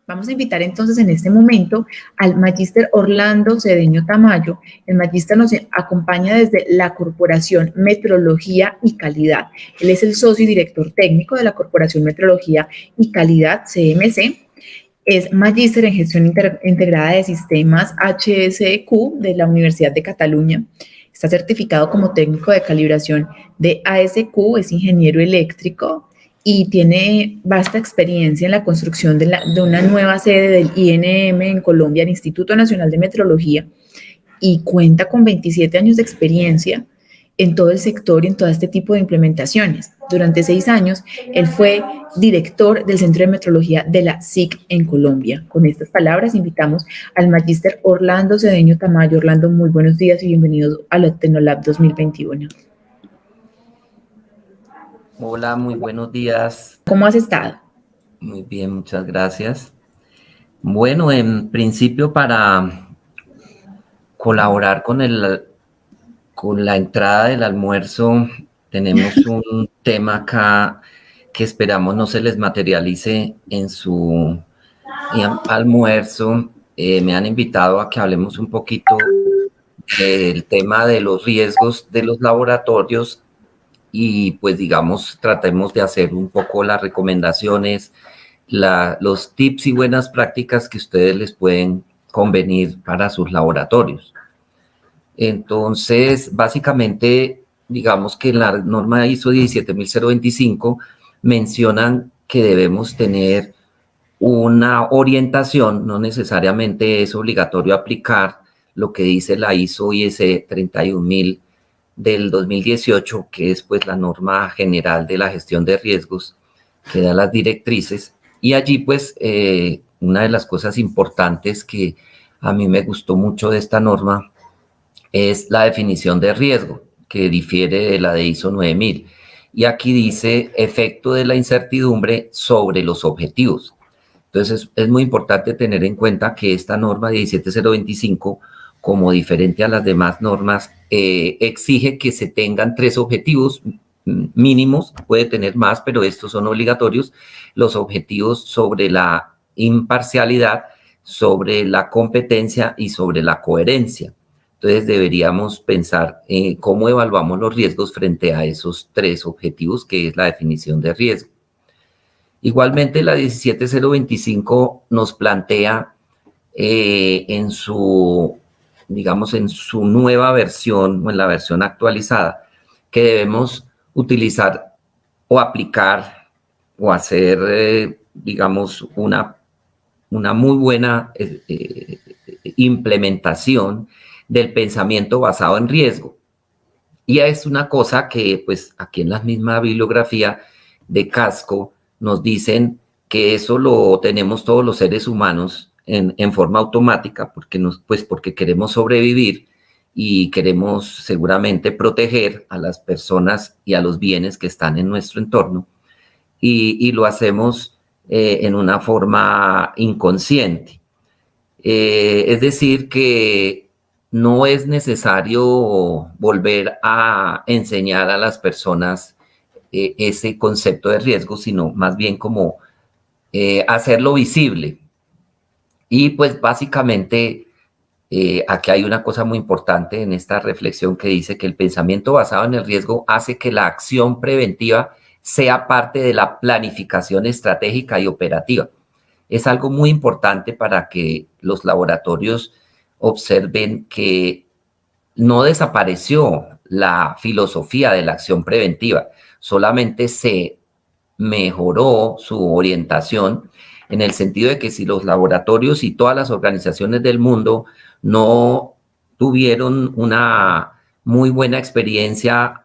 Vamos a invitar entonces en este momento al magíster Orlando Cedeño Tamayo. El magíster nos acompaña desde la Corporación Metrología y Calidad. Él es el socio y director técnico de la Corporación Metrología y Calidad, CMC. Es magíster en gestión integrada de sistemas HSEQ de la Universidad de Cataluña. Está certificado como técnico de calibración de ASQ, es ingeniero eléctrico y tiene vasta experiencia en la construcción de una nueva sede del INM en Colombia, el Instituto Nacional de Metrología, y cuenta con 27 años de experiencia en todo el sector y en todo este tipo de implementaciones. Durante 6 años, él fue director del Centro de Metrología de la SIC en Colombia. Con estas palabras, invitamos al magíster Orlando Cedeño Tamayo. Orlando, muy buenos días y bienvenidos a la Tecnolab 2021. Hola, muy buenos días. ¿Cómo has estado? Muy bien, muchas gracias. Bueno, en principio para colaborar con la entrada del almuerzo, tenemos un tema acá que esperamos no se les materialice en su almuerzo. Me han invitado a que hablemos un poquito del tema de los riesgos de los laboratorios y pues digamos tratemos de hacer un poco las recomendaciones, los tips y buenas prácticas que ustedes les pueden convenir para sus laboratorios. Entonces, básicamente, digamos que en la norma ISO 17025 mencionan que debemos tener una orientación, no necesariamente es obligatorio aplicar lo que dice la ISO IS 31000 del 2018, que es pues la norma general de la gestión de riesgos que da las directrices. Y allí pues una de las cosas importantes que a mí me gustó mucho de esta norma es la definición de riesgo, que difiere de la de ISO 9000. Y aquí dice efecto de la incertidumbre sobre los objetivos. Entonces es muy importante tener en cuenta que esta norma 17025, como diferente a las demás normas, exige que se tengan 3 objetivos mínimos, puede tener más, pero estos son obligatorios, los objetivos sobre la imparcialidad, sobre la competencia y sobre la coherencia. Entonces deberíamos pensar en cómo evaluamos los riesgos frente a esos 3 objetivos, que es la definición de riesgo. Igualmente la 17025 nos plantea en su nueva versión o en la versión actualizada que debemos utilizar o aplicar o hacer, digamos, una muy buena implementación del pensamiento basado en riesgo. Y es una cosa que, pues, aquí en la misma bibliografía de Casco nos dicen que eso lo tenemos todos los seres humanos en forma automática, porque queremos sobrevivir y queremos seguramente proteger a las personas y a los bienes que están en nuestro entorno, y lo hacemos en una forma inconsciente. Es decir, que no es necesario volver a enseñar a las personas ese concepto de riesgo, sino más bien como hacerlo visible. Y pues básicamente aquí hay una cosa muy importante en esta reflexión que dice que el pensamiento basado en el riesgo hace que la acción preventiva sea parte de la planificación estratégica y operativa. Es algo muy importante para que los laboratorios observen que no desapareció la filosofía de la acción preventiva, solamente se mejoró su orientación en el sentido de que si los laboratorios y todas las organizaciones del mundo no tuvieron una muy buena experiencia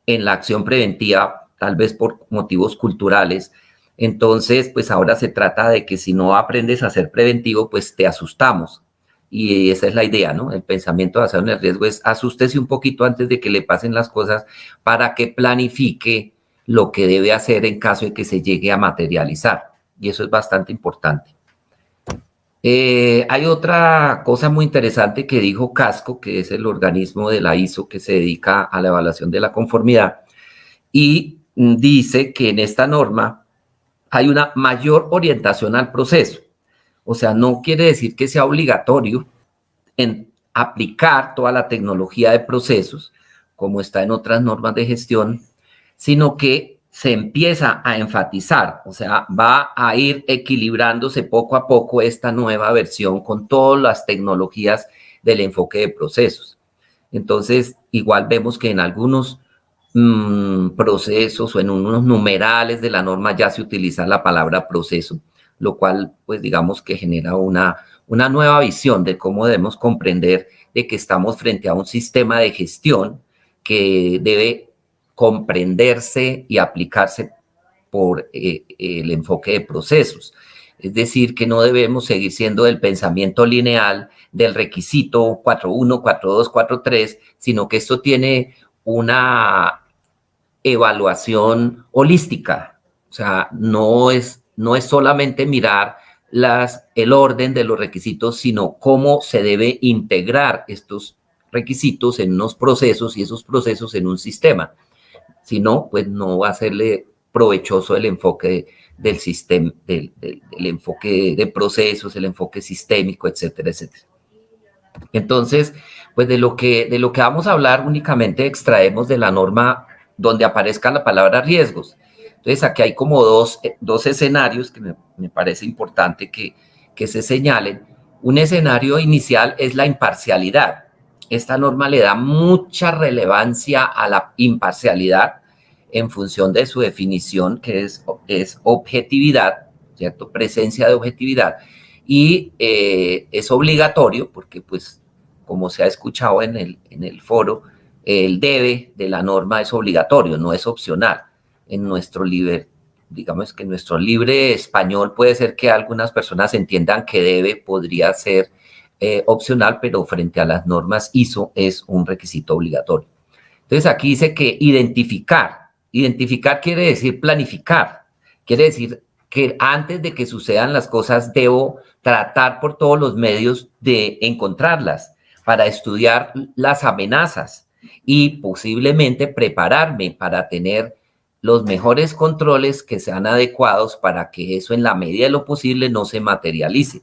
en la acción preventiva, tal vez por motivos culturales, entonces pues ahora se trata de que si no aprendes a ser preventivo, pues te asustamos. Y esa es la idea, ¿no? El pensamiento basado en el riesgo es asústese un poquito antes de que le pasen las cosas para que planifique lo que debe hacer en caso de que se llegue a materializar. Y eso es bastante importante. Hay otra cosa muy interesante que dijo Casco, que es el organismo de la ISO que se dedica a la evaluación de la conformidad, y dice que en esta norma hay una mayor orientación al proceso. O sea, no quiere decir que sea obligatorio en aplicar toda la tecnología de procesos, como está en otras normas de gestión, sino que se empieza a enfatizar, o sea, va a ir equilibrándose poco a poco esta nueva versión con todas las tecnologías del enfoque de procesos. Entonces, igual vemos que en algunos procesos o en unos numerales de la norma ya se utiliza la palabra proceso, lo cual, pues digamos que genera una nueva visión de cómo debemos comprender de que estamos frente a un sistema de gestión que debe comprenderse y aplicarse por el enfoque de procesos. Es decir, que no debemos seguir siendo del pensamiento lineal del requisito 4.1, 4.2, 4.3, sino que esto tiene una evaluación holística. O sea, no es solamente mirar el orden de los requisitos, sino cómo se debe integrar estos requisitos en unos procesos y esos procesos en un sistema. Si no, pues no va a serle provechoso el enfoque del sistema, del enfoque de procesos, el enfoque sistémico, etcétera, etcétera. Entonces, pues de lo que vamos a hablar únicamente extraemos de la norma donde aparezca la palabra riesgos. Entonces, aquí hay como dos escenarios que me parece importante que se señalen. Un escenario inicial es la imparcialidad. Esta norma le da mucha relevancia a la imparcialidad en función de su definición, que es objetividad, ¿cierto? Presencia de objetividad. Y es obligatorio porque, pues, como se ha escuchado en el foro, el debe de la norma es obligatorio, no es opcional. En nuestro libre, digamos que en nuestro libre español puede ser que algunas personas entiendan que debe, podría ser opcional, pero frente a las normas ISO es un requisito obligatorio. Entonces aquí dice que identificar quiere decir planificar, quiere decir que antes de que sucedan las cosas debo tratar por todos los medios de encontrarlas para estudiar las amenazas y posiblemente prepararme para tener los mejores controles que sean adecuados para que eso en la medida de lo posible no se materialice.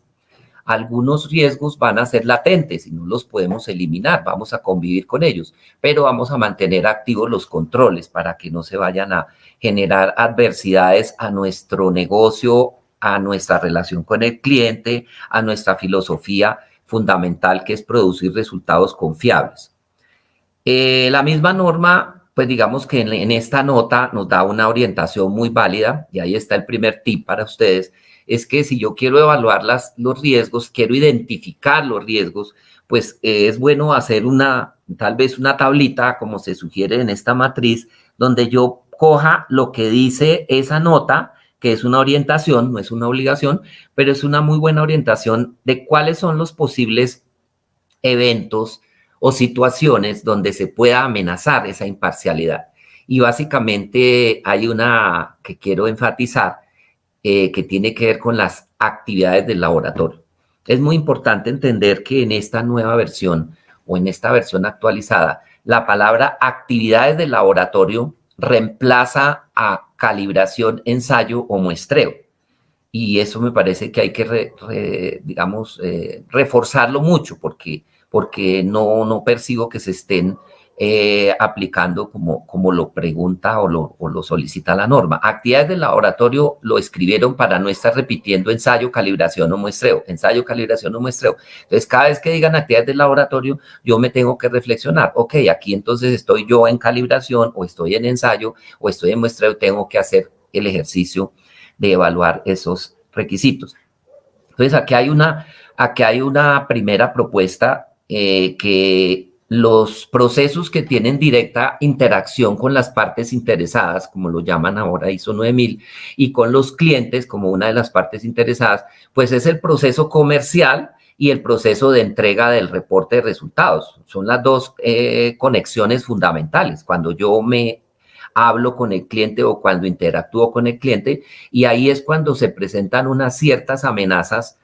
Algunos riesgos van a ser latentes y no los podemos eliminar, vamos a convivir con ellos, pero vamos a mantener activos los controles para que no se vayan a generar adversidades a nuestro negocio, a nuestra relación con el cliente, a nuestra filosofía fundamental que es producir resultados confiables. La misma norma, pues digamos que en esta nota nos da una orientación muy válida y ahí está el primer tip para ustedes, es que si yo quiero evaluar los riesgos, quiero identificar los riesgos, pues es bueno hacer tal vez una tablita, como se sugiere en esta matriz, donde yo coja lo que dice esa nota, que es una orientación, no es una obligación, pero es una muy buena orientación de cuáles son los posibles eventos o situaciones donde se pueda amenazar esa imparcialidad. Y básicamente hay una que quiero enfatizar, que tiene que ver con las actividades del laboratorio. Es muy importante entender que en esta nueva versión o en esta versión actualizada, la palabra actividades del laboratorio reemplaza a calibración, ensayo o muestreo. Y eso me parece que hay que, reforzarlo mucho porque no percibo que se estén aplicando como lo pregunta o lo solicita la norma. Actividades del laboratorio lo escribieron para no estar repitiendo ensayo, calibración o muestreo, ensayo, calibración o muestreo. Entonces, cada vez que digan actividades del laboratorio, yo me tengo que reflexionar, ok, aquí entonces estoy yo en calibración o estoy en ensayo o estoy en muestreo, tengo que hacer el ejercicio de evaluar esos requisitos. Entonces, aquí hay una primera propuesta que los procesos que tienen directa interacción con las partes interesadas, como lo llaman ahora ISO 9000, y con los clientes como una de las partes interesadas, pues es el proceso comercial y el proceso de entrega del reporte de resultados. Son las dos conexiones fundamentales. Cuando yo me hablo con el cliente o cuando interactúo con el cliente, y ahí es cuando se presentan unas ciertas amenazas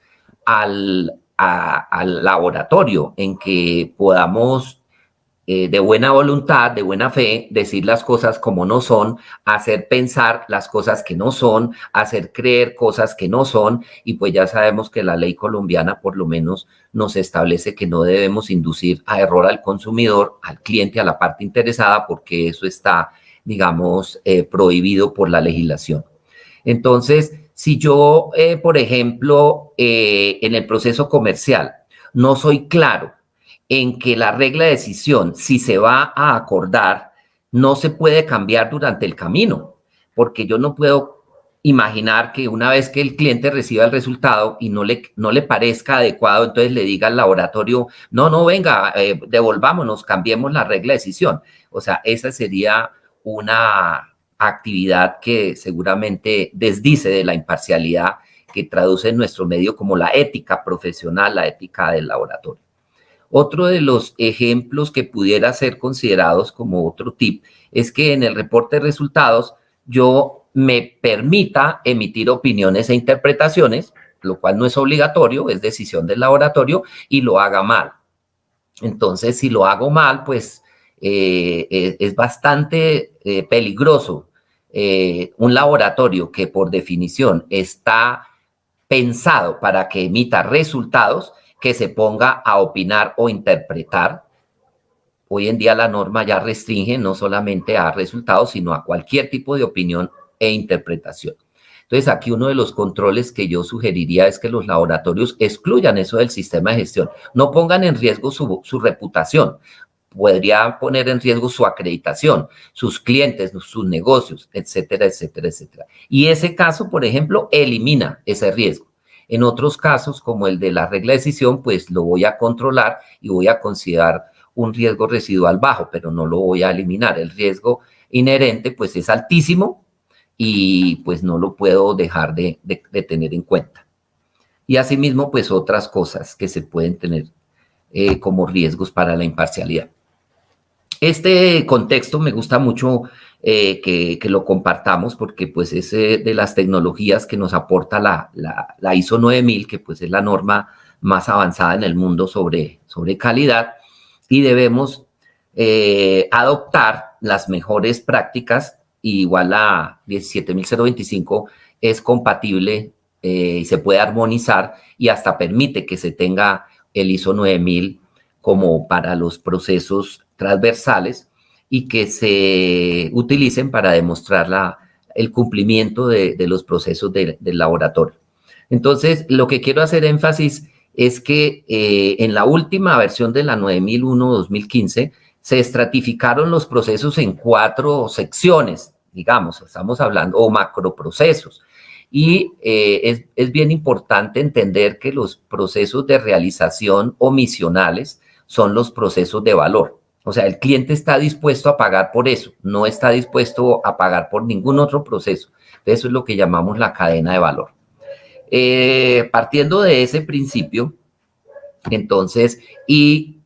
al laboratorio en que podamos de buena voluntad, de buena fe, decir las cosas como no son, hacer pensar las cosas que no son, hacer creer cosas que no son, y pues ya sabemos que la ley colombiana por lo menos nos establece que no debemos inducir a error al consumidor, al cliente, a la parte interesada, porque eso está, digamos, prohibido por la legislación. Entonces, si yo, por ejemplo, en el proceso comercial no soy claro en que la regla de decisión, si se va a acordar, no se puede cambiar durante el camino, porque yo no puedo imaginar que una vez que el cliente reciba el resultado y no le parezca adecuado, entonces le diga al laboratorio, no, venga, devolvámonos, cambiemos la regla de decisión. O sea, esa sería una actividad que seguramente desdice de la imparcialidad que traduce en nuestro medio como la ética profesional, la ética del laboratorio. Otro de los ejemplos que pudiera ser considerados como otro tip es que en el reporte de resultados yo me permita emitir opiniones e interpretaciones, lo cual no es obligatorio, es decisión del laboratorio, y lo haga mal. Entonces, si lo hago mal, pues es bastante peligroso. Un laboratorio que por definición está pensado para que emita resultados, que se ponga a opinar o interpretar. Hoy en día la norma ya restringe no solamente a resultados, sino a cualquier tipo de opinión e interpretación. Entonces, aquí uno de los controles que yo sugeriría es que los laboratorios excluyan eso del sistema de gestión. No pongan en riesgo su reputación. Podría poner en riesgo su acreditación, sus clientes, sus negocios, etcétera, etcétera, etcétera. Y ese caso, por ejemplo, elimina ese riesgo. En otros casos, como el de la regla de decisión, pues lo voy a controlar y voy a considerar un riesgo residual bajo, pero no lo voy a eliminar. El riesgo inherente, pues, es altísimo y, pues, no lo puedo dejar de tener en cuenta. Y asimismo, pues, otras cosas que se pueden tener como riesgos para la imparcialidad. Este contexto me gusta mucho que lo compartamos porque pues es de las tecnologías que nos aporta la ISO 9000, que pues es la norma más avanzada en el mundo sobre calidad, y debemos adoptar las mejores prácticas. Y igual la 17025 es compatible y se puede armonizar y hasta permite que se tenga el ISO 9000 como para los procesos transversales y que se utilicen para demostrar el cumplimiento de los procesos del laboratorio. Entonces, lo que quiero hacer énfasis es que en la última versión de la 9001-2015 se estratificaron los procesos en 4 secciones, digamos, estamos hablando, o macroprocesos. Y es bien importante entender que los procesos de realización omisionales son los procesos de valor. O sea, el cliente está dispuesto a pagar por eso, no está dispuesto a pagar por ningún otro proceso. Eso es lo que llamamos la cadena de valor. Partiendo de ese principio, entonces, y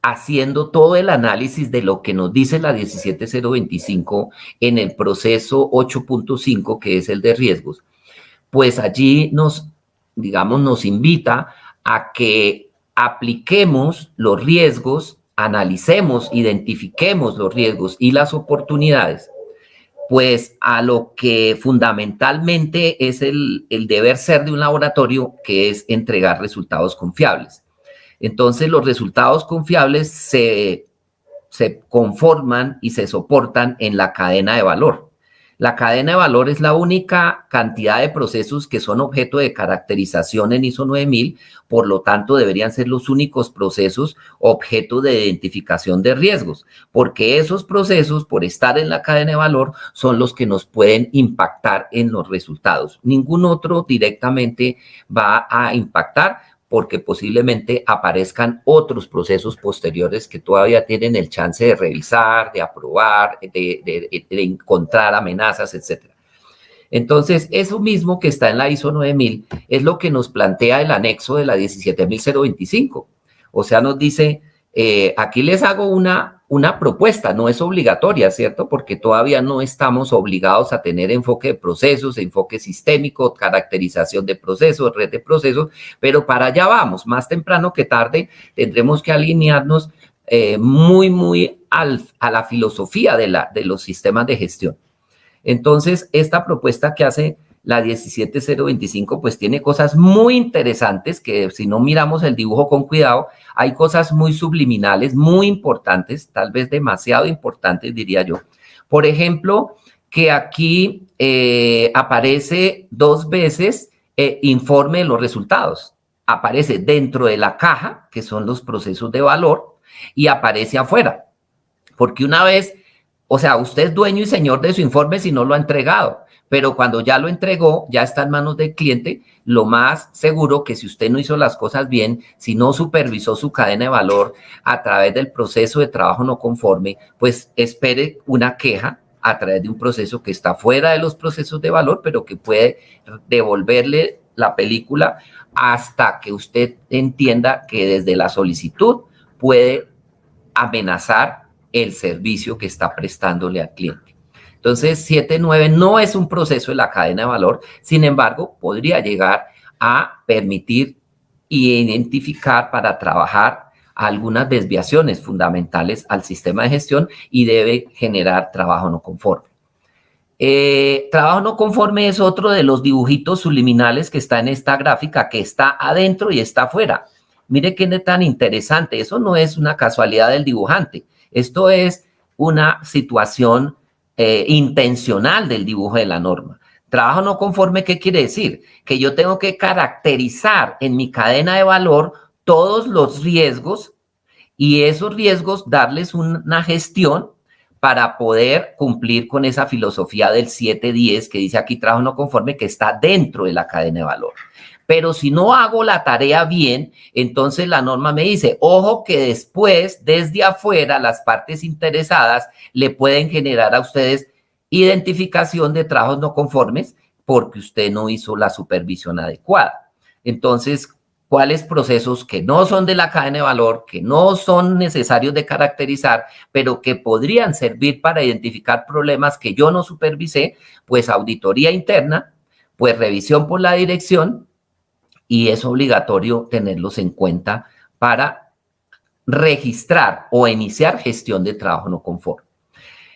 haciendo todo el análisis de lo que nos dice la 17025 en el proceso 8.5, que es el de riesgos, pues allí nos invita a que apliquemos los riesgos, analicemos, identifiquemos los riesgos y las oportunidades, pues a lo que fundamentalmente es el deber ser de un laboratorio, que es entregar resultados confiables. Entonces, los resultados confiables se conforman y se soportan en la cadena de valor. La cadena de valor es la única cantidad de procesos que son objeto de caracterización en ISO 9000, por lo tanto deberían ser los únicos procesos objeto de identificación de riesgos, porque esos procesos, por estar en la cadena de valor, son los que nos pueden impactar en los resultados. Ningún otro directamente va a impactar, porque posiblemente aparezcan otros procesos posteriores que todavía tienen el chance de revisar, de aprobar, de encontrar amenazas, etc. Entonces, eso mismo que está en la ISO 9000 es lo que nos plantea el anexo de la 17025. O sea, nos dice, aquí les hago una propuesta, no es obligatoria, ¿cierto? Porque todavía no estamos obligados a tener enfoque de procesos, enfoque sistémico, caracterización de procesos, red de procesos, pero para allá vamos. Más temprano que tarde tendremos que alinearnos muy a la filosofía de los sistemas de gestión. Entonces, esta propuesta que hace la 17025, pues tiene cosas muy interesantes que si no miramos el dibujo con cuidado, hay cosas muy subliminales, muy importantes, tal vez demasiado importantes, diría yo. Por ejemplo, que aquí aparece 2 veces informe de los resultados. Aparece dentro de la caja, que son los procesos de valor, y aparece afuera. Porque una vez, o sea, usted es dueño y señor de su informe si no lo ha entregado, pero cuando ya lo entregó, ya está en manos del cliente, lo más seguro que si usted no hizo las cosas bien, si no supervisó su cadena de valor a través del proceso de trabajo no conforme, pues espere una queja a través de un proceso que está fuera de los procesos de valor, pero que puede devolverle la película hasta que usted entienda que desde la solicitud puede amenazar el servicio que está prestándole al cliente. Entonces, 7.9 no es un proceso de la cadena de valor, sin embargo, podría llegar a permitir y identificar para trabajar algunas desviaciones fundamentales al sistema de gestión y debe generar trabajo no conforme. Trabajo no conforme es otro de los dibujitos subliminales que está en esta gráfica, que está adentro y está afuera. Mire qué tan interesante, eso no es una casualidad del dibujante, esto es una situación intencional del dibujo de la norma. Trabajo no conforme, ¿qué quiere decir? Que yo tengo que caracterizar en mi cadena de valor todos los riesgos y esos riesgos darles una gestión para poder cumplir con esa filosofía del 7.10 que dice aquí trabajo no conforme, que está dentro de la cadena de valor. Pero si no hago la tarea bien, entonces la norma me dice, ojo que después, desde afuera, las partes interesadas le pueden generar a ustedes identificación de trabajos no conformes porque usted no hizo la supervisión adecuada. Entonces, ¿cuáles procesos que no son de la cadena de valor, que no son necesarios de caracterizar, pero que podrían servir para identificar problemas que yo no supervisé? Pues auditoría interna, pues revisión por la dirección, y es obligatorio tenerlos en cuenta para registrar o iniciar gestión de trabajo no conforme.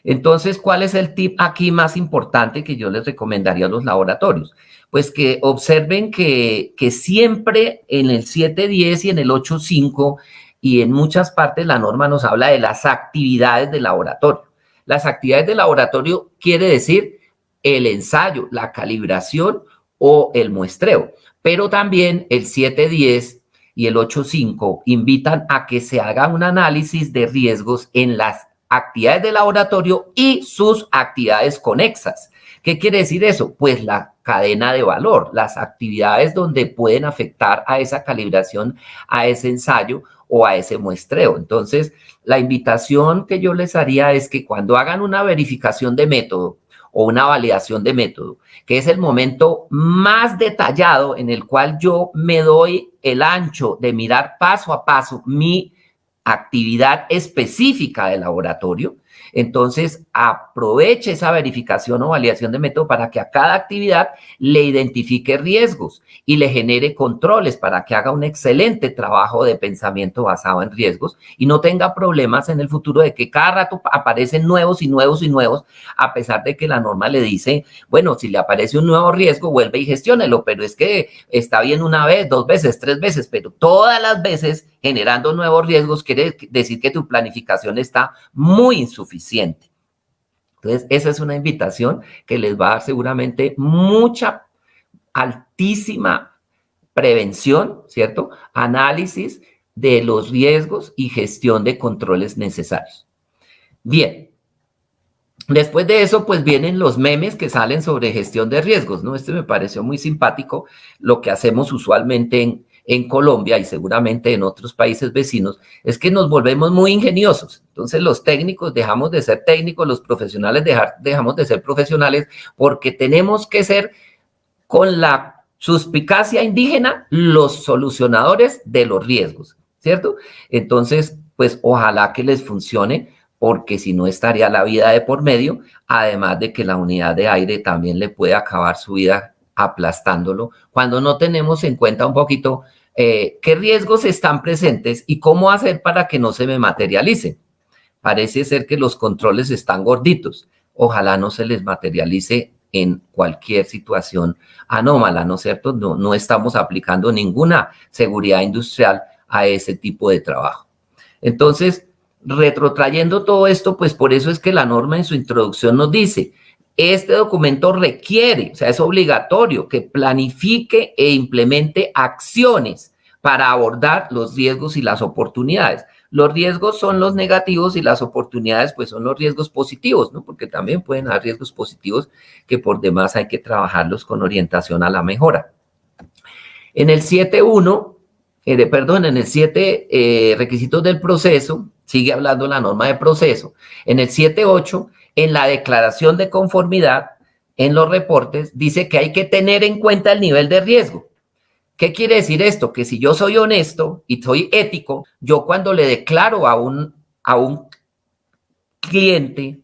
Entonces, ¿cuál es el tip aquí más importante que yo les recomendaría a los laboratorios? Pues que observen que siempre en el 7.10 y en el 8.5 y en muchas partes la norma nos habla de las actividades de laboratorio. Las actividades de laboratorio quiere decir el ensayo, la calibración o el muestreo. Pero también el 7.10 y el 8.5 invitan a que se haga un análisis de riesgos en las actividades de laboratorio y sus actividades conexas. ¿Qué quiere decir eso? Pues la cadena de valor, las actividades donde pueden afectar a esa calibración, a ese ensayo o a ese muestreo. Entonces, la invitación que yo les haría es que cuando hagan una verificación de método o una validación de método, que es el momento más detallado en el cual yo me doy el ancho de mirar paso a paso mi actividad específica del laboratorio, entonces aproveche esa verificación o validación de método para que a cada actividad le identifique riesgos y le genere controles para que haga un excelente trabajo de pensamiento basado en riesgos y no tenga problemas en el futuro de que cada rato aparecen nuevos y nuevos y nuevos, a pesar de que la norma le dice, bueno, si le aparece un nuevo riesgo, vuelve y gestiónelo, pero es que está bien una vez, 2 veces, 3 veces, pero todas las veces generando nuevos riesgos quiere decir que tu planificación está muy insuficiente. Entonces, esa es una invitación que les va a dar seguramente mucha, altísima prevención, ¿cierto? Análisis de los riesgos y gestión de controles necesarios. Bien. Después de eso, pues vienen los memes que salen sobre gestión de riesgos, ¿no? Este me pareció muy simpático, lo que hacemos usualmente en Colombia y seguramente en otros países vecinos, es que nos volvemos muy ingeniosos. Entonces los técnicos dejamos de ser técnicos, los profesionales dejamos de ser profesionales porque tenemos que ser con la suspicacia indígena los solucionadores de los riesgos, ¿cierto? Entonces, pues ojalá que les funcione, porque si no estaría la vida de por medio, además de que la unidad de aire también le puede acabar su vida aplastándolo, cuando no tenemos en cuenta un poquito qué riesgos están presentes y cómo hacer para que no se me materialicen. Parece ser que los controles están gorditos. Ojalá no se les materialice en cualquier situación anómala, ¿no es cierto? No estamos aplicando ninguna seguridad industrial a ese tipo de trabajo. Entonces, retrotrayendo todo esto, pues por eso es que la norma en su introducción nos dice, este documento requiere, o sea, es obligatorio que planifique e implemente acciones para abordar los riesgos y las oportunidades. Los riesgos son los negativos y las oportunidades pues son los riesgos positivos, ¿no? Porque también pueden haber riesgos positivos que por demás hay que trabajarlos con orientación a la mejora. En el 7.1, en el 7 requisitos del proceso, sigue hablando la norma de proceso. En el 7.8, en la declaración de conformidad, en los reportes, dice que hay que tener en cuenta el nivel de riesgo. ¿Qué quiere decir esto? Que si yo soy honesto y soy ético, yo cuando le declaro a un cliente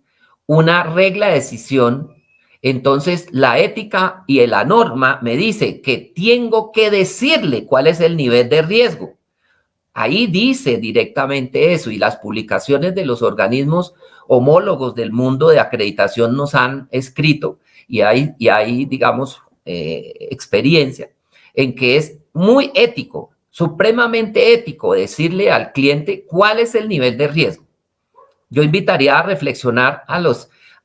una regla de decisión, entonces la ética y la norma me dice que tengo que decirle cuál es el nivel de riesgo. Ahí dice directamente eso y las publicaciones de los organismos homólogos del mundo de acreditación nos han escrito y hay digamos, experiencia en que es muy ético, supremamente ético decirle al cliente cuál es el nivel de riesgo. Yo invitaría a reflexionar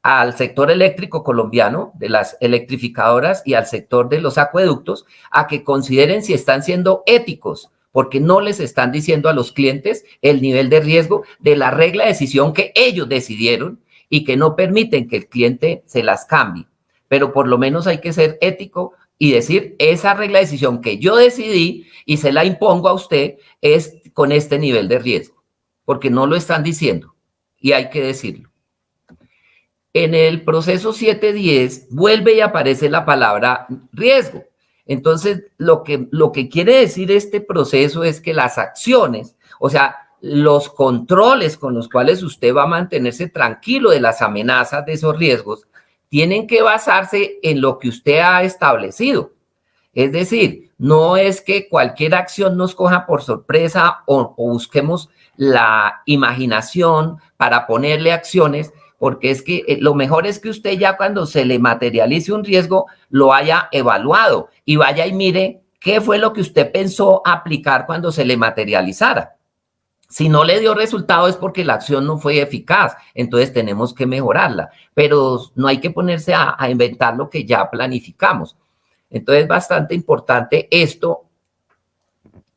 al sector eléctrico colombiano, de las electrificadoras y al sector de los acueductos, a que consideren si están siendo éticos, porque no les están diciendo a los clientes el nivel de riesgo de la regla de decisión que ellos decidieron y que no permiten que el cliente se las cambie. Pero por lo menos hay que ser ético y decir, esa regla de decisión que yo decidí y se la impongo a usted es con este nivel de riesgo, porque no lo están diciendo y hay que decirlo. En el proceso 7.10 vuelve y aparece la palabra riesgo. Entonces, lo que quiere decir este proceso es que las acciones, o sea, los controles con los cuales usted va a mantenerse tranquilo de las amenazas de esos riesgos, tienen que basarse en lo que usted ha establecido. Es decir, no es que cualquier acción nos coja por sorpresa o busquemos la imaginación para ponerle acciones, porque es que lo mejor es que usted ya cuando se le materialice un riesgo lo haya evaluado y vaya y mire qué fue lo que usted pensó aplicar cuando se le materializara. Si no le dio resultado es porque la acción no fue eficaz, entonces tenemos que mejorarla, pero no hay que ponerse a inventar lo que ya planificamos. Entonces es bastante importante esto,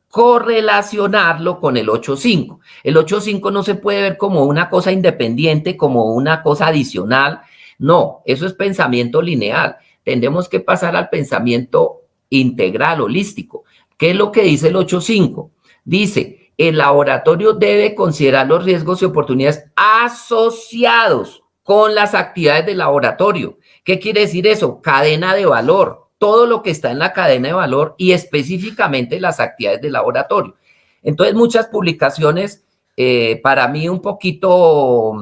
correlacionarlo con el 8.5. El 8.5 no se puede ver como una cosa independiente, como una cosa adicional. No, eso es pensamiento lineal. Tendremos que pasar al pensamiento integral, holístico. ¿Qué es lo que dice el 8.5? Dice, el laboratorio debe considerar los riesgos y oportunidades asociados con las actividades del laboratorio. ¿Qué quiere decir eso? Cadena de valor. Todo lo que está en la cadena de valor y específicamente las actividades del laboratorio. Entonces, muchas publicaciones para mí un poquito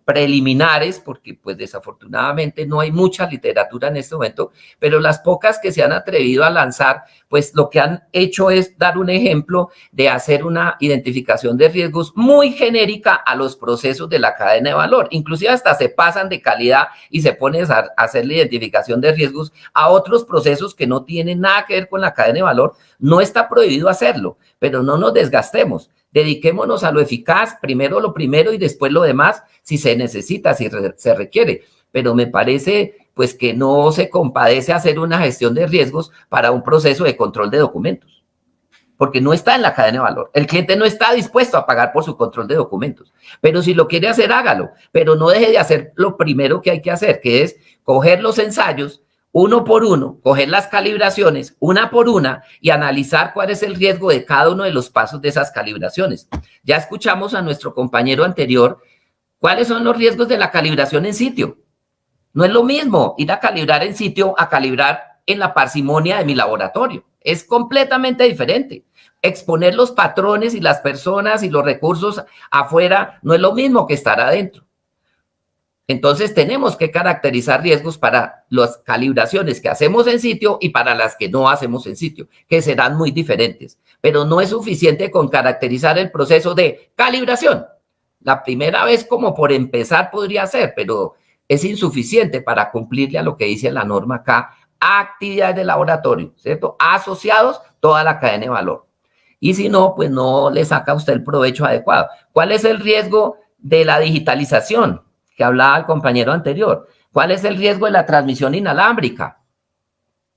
preliminares, porque pues desafortunadamente no hay mucha literatura en este momento, pero las pocas que se han atrevido a lanzar, pues lo que han hecho es dar un ejemplo de hacer una identificación de riesgos muy genérica a los procesos de la cadena de valor. Inclusive hasta se pasan de calidad y se ponen a hacer la identificación de riesgos a otros procesos que no tienen nada que ver con la cadena de valor. No está prohibido hacerlo, pero no nos desgastemos. Dediquémonos a lo eficaz, primero lo primero y después lo demás, si se necesita, si se requiere. Pero me parece pues que no se compadece hacer una gestión de riesgos para un proceso de control de documentos, porque no está en la cadena de valor. El cliente no está dispuesto a pagar por su control de documentos, pero si lo quiere hacer, hágalo, pero no deje de hacer lo primero que hay que hacer, que es coger los ensayos, uno por uno, coger las calibraciones, una por una, y analizar cuál es el riesgo de cada uno de los pasos de esas calibraciones. Ya escuchamos a nuestro compañero anterior cuáles son los riesgos de la calibración en sitio. No es lo mismo ir a calibrar en sitio a calibrar en la parsimonia de mi laboratorio. Es completamente diferente. Exponer los patrones y las personas y los recursos afuera no es lo mismo que estar adentro. Entonces tenemos que caracterizar riesgos para las calibraciones que hacemos en sitio y para las que no hacemos en sitio, que serán muy diferentes. Pero no es suficiente con caracterizar el proceso de calibración. La primera vez como por empezar podría ser, pero es insuficiente para cumplirle a lo que dice la norma acá, actividades de laboratorio, ¿cierto? Asociados toda la cadena de valor. Y si no, pues no le saca a usted el provecho adecuado. ¿Cuál es el riesgo de la digitalización que hablaba el compañero anterior? ¿Cuál es el riesgo de la transmisión inalámbrica?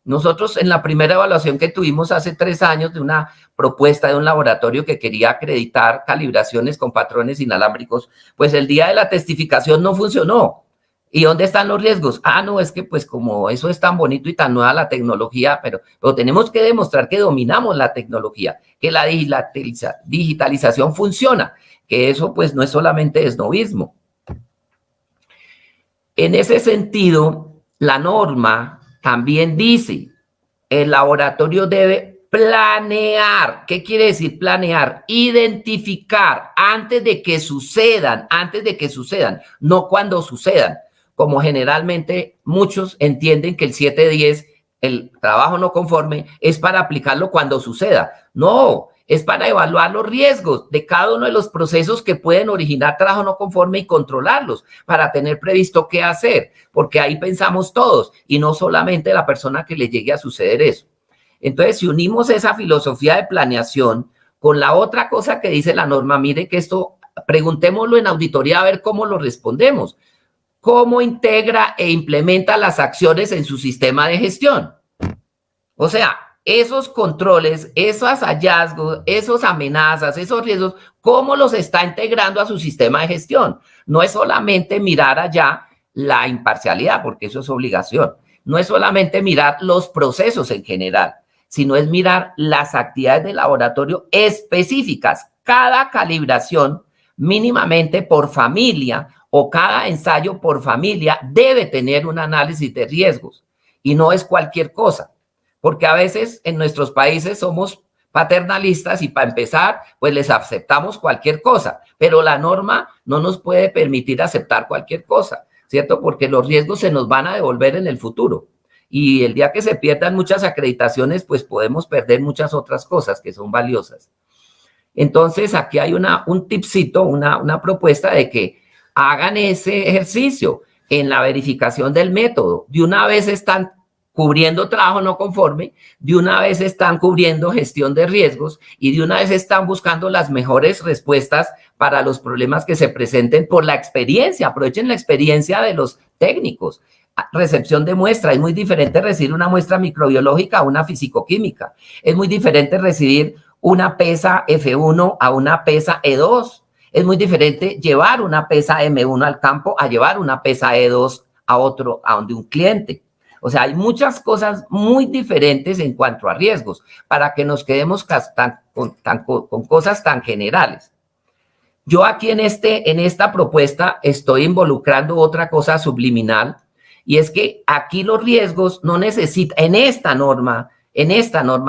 Nosotros en la primera evaluación que tuvimos hace 3 años de una propuesta de un laboratorio que quería acreditar calibraciones con patrones inalámbricos, pues el día de la testificación no funcionó. ¿Y dónde están los riesgos? No, es que pues como eso es tan bonito y tan nueva la tecnología, pero tenemos que demostrar que dominamos la tecnología, que la digitalización funciona, que eso pues no es solamente esnovismo. En ese sentido, la norma también dice, el laboratorio debe planear. ¿Qué quiere decir planear? Identificar antes de que sucedan, no cuando sucedan. Como generalmente muchos entienden que el 710, el trabajo no conforme, es para aplicarlo cuando suceda. No, es para evaluar los riesgos de cada uno de los procesos que pueden originar trabajo no conforme y controlarlos para tener previsto qué hacer, porque ahí pensamos todos y no solamente la persona que le llegue a suceder eso. Entonces, si unimos esa filosofía de planeación con la otra cosa que dice la norma, mire que esto, preguntémoslo en auditoría a ver cómo lo respondemos. ¿Cómo integra e implementa las acciones en su sistema de gestión? O sea, esos controles, esos hallazgos, esas amenazas, esos riesgos, ¿cómo los está integrando a su sistema de gestión? No es solamente mirar allá la imparcialidad, porque eso es obligación. No es solamente mirar los procesos en general, sino es mirar las actividades de laboratorio específicas. Cada calibración mínimamente por familia o cada ensayo por familia debe tener un análisis de riesgos y no es cualquier cosa, porque a veces en nuestros países somos paternalistas y para empezar, pues les aceptamos cualquier cosa, pero la norma no nos puede permitir aceptar cualquier cosa, ¿cierto? Porque los riesgos se nos van a devolver en el futuro y el día que se pierdan muchas acreditaciones, pues podemos perder muchas otras cosas que son valiosas. Entonces, aquí hay un tipcito, una propuesta de que hagan ese ejercicio en la verificación del método. De una vez están cubriendo trabajo no conforme, de una vez están cubriendo gestión de riesgos y de una vez están buscando las mejores respuestas para los problemas que se presenten por la experiencia. Aprovechen la experiencia de los técnicos. Recepción de muestra. Es muy diferente recibir una muestra microbiológica a una fisicoquímica. Es muy diferente recibir una pesa F1 a una pesa E2. Es muy diferente llevar una pesa M1 al campo a llevar una pesa E2 a donde un cliente. O sea, hay muchas cosas muy diferentes en cuanto a riesgos para que nos quedemos con cosas tan generales. Yo aquí en esta propuesta estoy involucrando otra cosa subliminal y es que aquí los riesgos no necesitan, en esta norma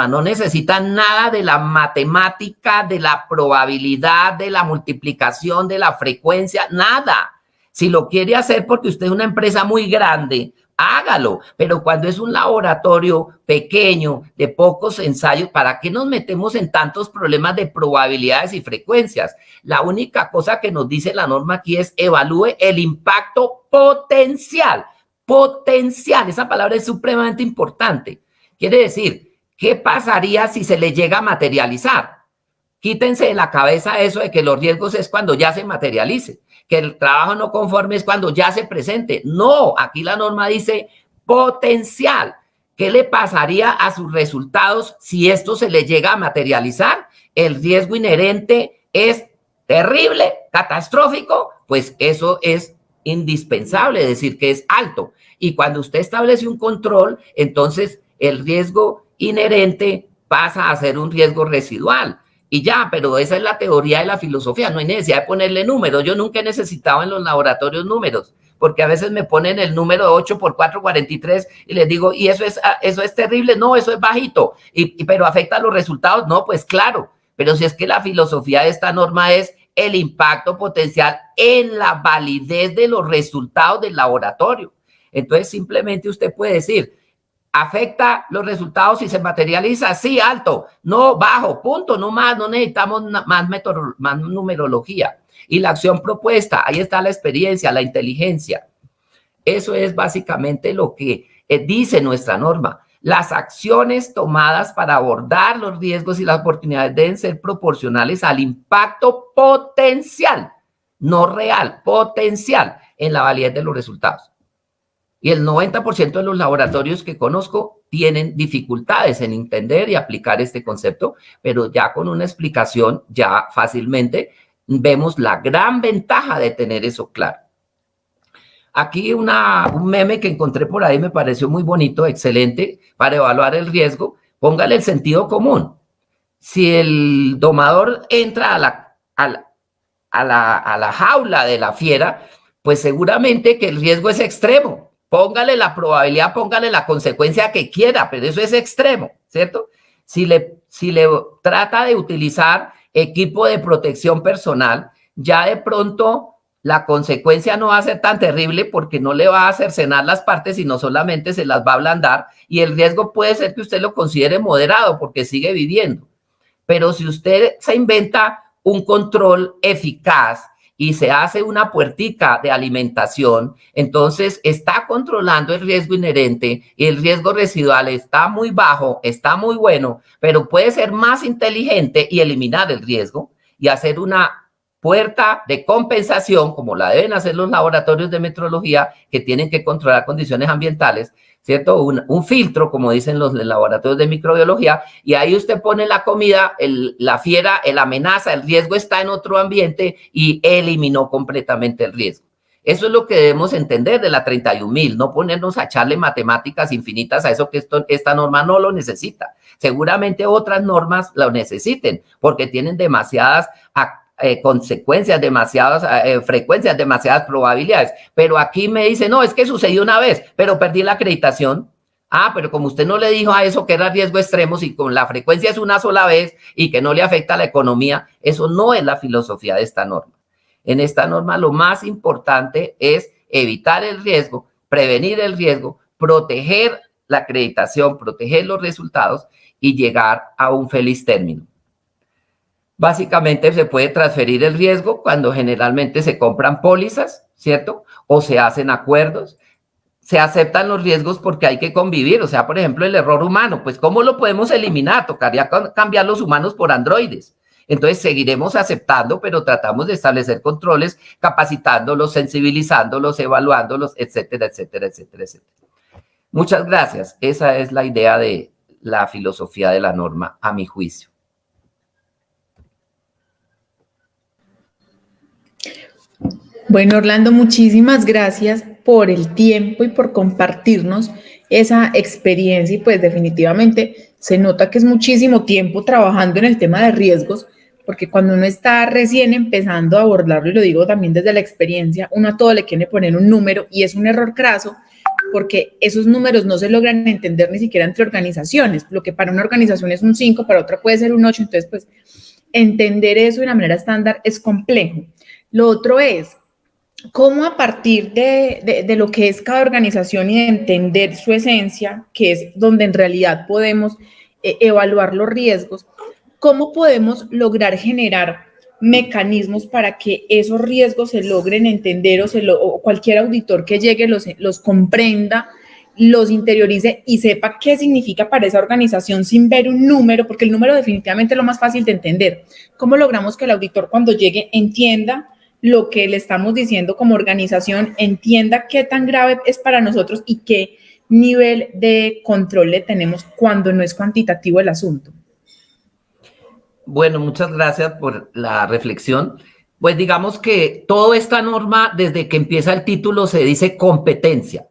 no necesitan nada de la matemática, de la probabilidad, de la multiplicación, de la frecuencia, nada. Si lo quiere hacer porque usted es una empresa muy grande, hágalo, pero cuando es un laboratorio pequeño, de pocos ensayos, ¿para qué nos metemos en tantos problemas de probabilidades y frecuencias? La única cosa que nos dice la norma aquí es evalúe el impacto potencial. Potencial, esa palabra es supremamente importante. Quiere decir, ¿qué pasaría si se le llega a materializar? Quítense de la cabeza eso de que los riesgos es cuando ya se materialice, que el trabajo no conforme es cuando ya se presente. No, aquí la norma dice potencial. ¿Qué le pasaría a sus resultados si esto se le llega a materializar? El riesgo inherente es terrible, catastrófico, pues eso es indispensable, decir que es alto. Y cuando usted establece un control, entonces el riesgo inherente pasa a ser un riesgo residual. Y ya, pero esa es la teoría de la filosofía, no hay necesidad de ponerle números. Yo nunca he necesitado en los laboratorios números, porque a veces me ponen el número 8 por 4, 43 y les digo, ¿y eso es terrible? No, eso es bajito, pero ¿afecta los resultados? No, pues claro, pero si es que la filosofía de esta norma es el impacto potencial en la validez de los resultados del laboratorio. Entonces, simplemente usted puede decir, ¿afecta los resultados si se materializa? Sí, alto, no, bajo, punto, no más, no necesitamos más numerología. Y la acción propuesta, ahí está la experiencia, la inteligencia. Eso es básicamente lo que dice nuestra norma. Las acciones tomadas para abordar los riesgos y las oportunidades deben ser proporcionales al impacto potencial, no real, potencial en la validez de los resultados. Y el 90% de los laboratorios que conozco tienen dificultades en entender y aplicar este concepto, pero ya con una explicación, ya fácilmente vemos la gran ventaja de tener eso claro. Aquí un meme que encontré por ahí me pareció muy bonito, excelente, para evaluar el riesgo. Póngale el sentido común. Si el domador entra a la jaula de la fiera, pues seguramente que el riesgo es extremo. Póngale la probabilidad, póngale la consecuencia que quiera, pero eso es extremo, ¿cierto? Si le trata de utilizar equipo de protección personal, ya de pronto la consecuencia no va a ser tan terrible porque no le va a cercenar las partes, sino solamente se las va a ablandar, y el riesgo puede ser que usted lo considere moderado porque sigue viviendo. Pero si usted se inventa un control eficaz y se hace una puertica de alimentación, entonces está controlando el riesgo inherente y el riesgo residual está muy bajo, está muy bueno, pero puede ser más inteligente y eliminar el riesgo y hacer una puerta de compensación, como la deben hacer los laboratorios de metrología que tienen que controlar condiciones ambientales, ¿cierto? Un filtro, como dicen los laboratorios de microbiología, y ahí usted pone la comida, la fiera, la amenaza, el riesgo está en otro ambiente y eliminó completamente el riesgo. Eso es lo que debemos entender de la 31.000, no ponernos a echarle matemáticas infinitas a eso que esta norma no lo necesita. Seguramente otras normas lo necesiten porque tienen demasiadas consecuencias, demasiadas frecuencias, demasiadas probabilidades, pero aquí me dice, no, es que sucedió una vez, pero perdí la acreditación. Ah, pero como usted no le dijo a eso que era riesgo extremo, si con la frecuencia es una sola vez y que no le afecta a la economía, eso no es la filosofía de esta norma. En esta norma lo más importante es evitar el riesgo, prevenir el riesgo, proteger la acreditación, proteger los resultados y llegar a un feliz término. Básicamente se puede transferir el riesgo cuando generalmente se compran pólizas, ¿cierto? O se hacen acuerdos. Se aceptan los riesgos porque hay que convivir. O sea, por ejemplo, el error humano, pues ¿cómo lo podemos eliminar? Tocaría cambiar los humanos por androides. Entonces seguiremos aceptando, pero tratamos de establecer controles, capacitándolos, sensibilizándolos, evaluándolos, etcétera, etcétera, etcétera, etcétera. Muchas gracias. Esa es la idea de la filosofía de la norma, a mi juicio. Bueno, Orlando, muchísimas gracias por el tiempo y por compartirnos esa experiencia y pues definitivamente se nota que es muchísimo tiempo trabajando en el tema de riesgos, porque cuando uno está recién empezando a abordarlo, y lo digo también desde la experiencia, uno a todo le quiere poner un número y es un error craso porque esos números no se logran entender ni siquiera entre organizaciones. Lo que para una organización es un 5, para otra puede ser un 8, entonces pues entender eso de una manera estándar es complejo. Lo otro es cómo a partir de lo que es cada organización y de entender su esencia, que es donde en realidad podemos evaluar los riesgos, cómo podemos lograr generar mecanismos para que esos riesgos se logren entender o cualquier auditor que llegue los comprenda, los interiorice y sepa qué significa para esa organización sin ver un número, porque el número definitivamente es lo más fácil de entender. ¿Cómo logramos que el auditor cuando llegue entienda lo que le estamos diciendo como organización, entienda qué tan grave es para nosotros y qué nivel de control le tenemos cuando no es cuantitativo el asunto? Bueno, muchas gracias por la reflexión. Pues digamos que toda esta norma, desde que empieza el título, se dice competencia.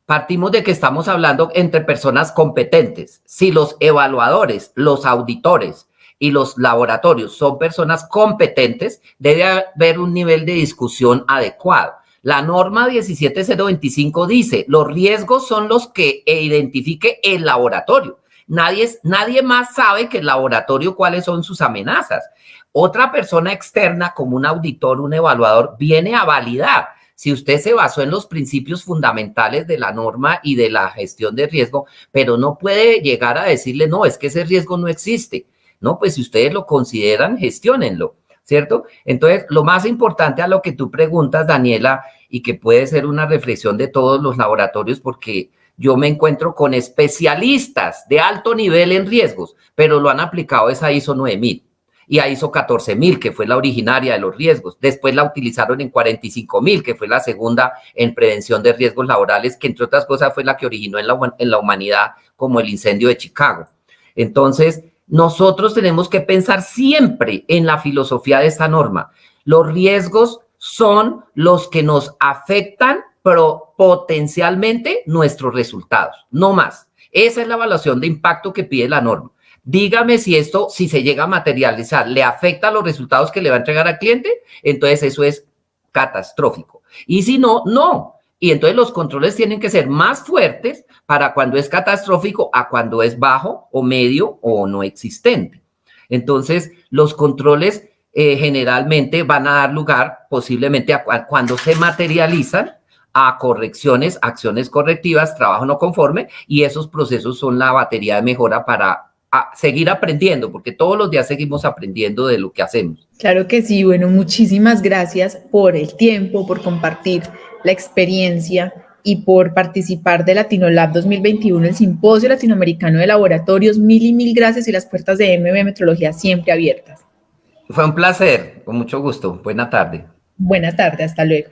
Partimos de que estamos hablando entre personas competentes. Si los evaluadores, los auditores y los laboratorios son personas competentes, debe haber un nivel de discusión adecuado. La norma 17025 dice, los riesgos son los que identifique el laboratorio. nadie más sabe que el laboratorio cuáles son sus amenazas. Otra persona externa, como un auditor, un evaluador, viene a validar si usted se basó en los principios fundamentales de la norma y de la gestión de riesgo, pero no puede llegar a decirle, no, es que ese riesgo no existe. No, pues si ustedes lo consideran, gestiónenlo, ¿cierto? Entonces, lo más importante a lo que tú preguntas, Daniela, y que puede ser una reflexión de todos los laboratorios, porque yo me encuentro con especialistas de alto nivel en riesgos, pero lo han aplicado esa ISO 9000 y a ISO 14000, que fue la originaria de los riesgos. Después la utilizaron en 45000, que fue la segunda en prevención de riesgos laborales, que entre otras cosas fue la que originó en la humanidad, como el incendio de Chicago. Entonces, nosotros tenemos que pensar siempre en la filosofía de esta norma. Los riesgos son los que nos afectan, pero potencialmente nuestros resultados, no más. Esa es la evaluación de impacto que pide la norma. Dígame si esto, si se llega a materializar, le afecta a los resultados que le va a entregar al cliente, entonces eso es catastrófico. Y si no, no. Y entonces los controles tienen que ser más fuertes para cuando es catastrófico a cuando es bajo o medio o no existente. Entonces, los controles generalmente van a dar lugar posiblemente a cuando se materializan a correcciones, acciones correctivas, trabajo no conforme, y esos procesos son la batería de mejora para seguir aprendiendo, porque todos los días seguimos aprendiendo de lo que hacemos. Claro que sí. Bueno, muchísimas gracias por el tiempo, por compartir la experiencia y por participar de Latinolab 2021, el Simposio Latinoamericano de Laboratorios. Mil y mil gracias, y las puertas de MB Metrología siempre abiertas. Fue un placer, con mucho gusto. Buena tarde. Buena tarde, hasta luego.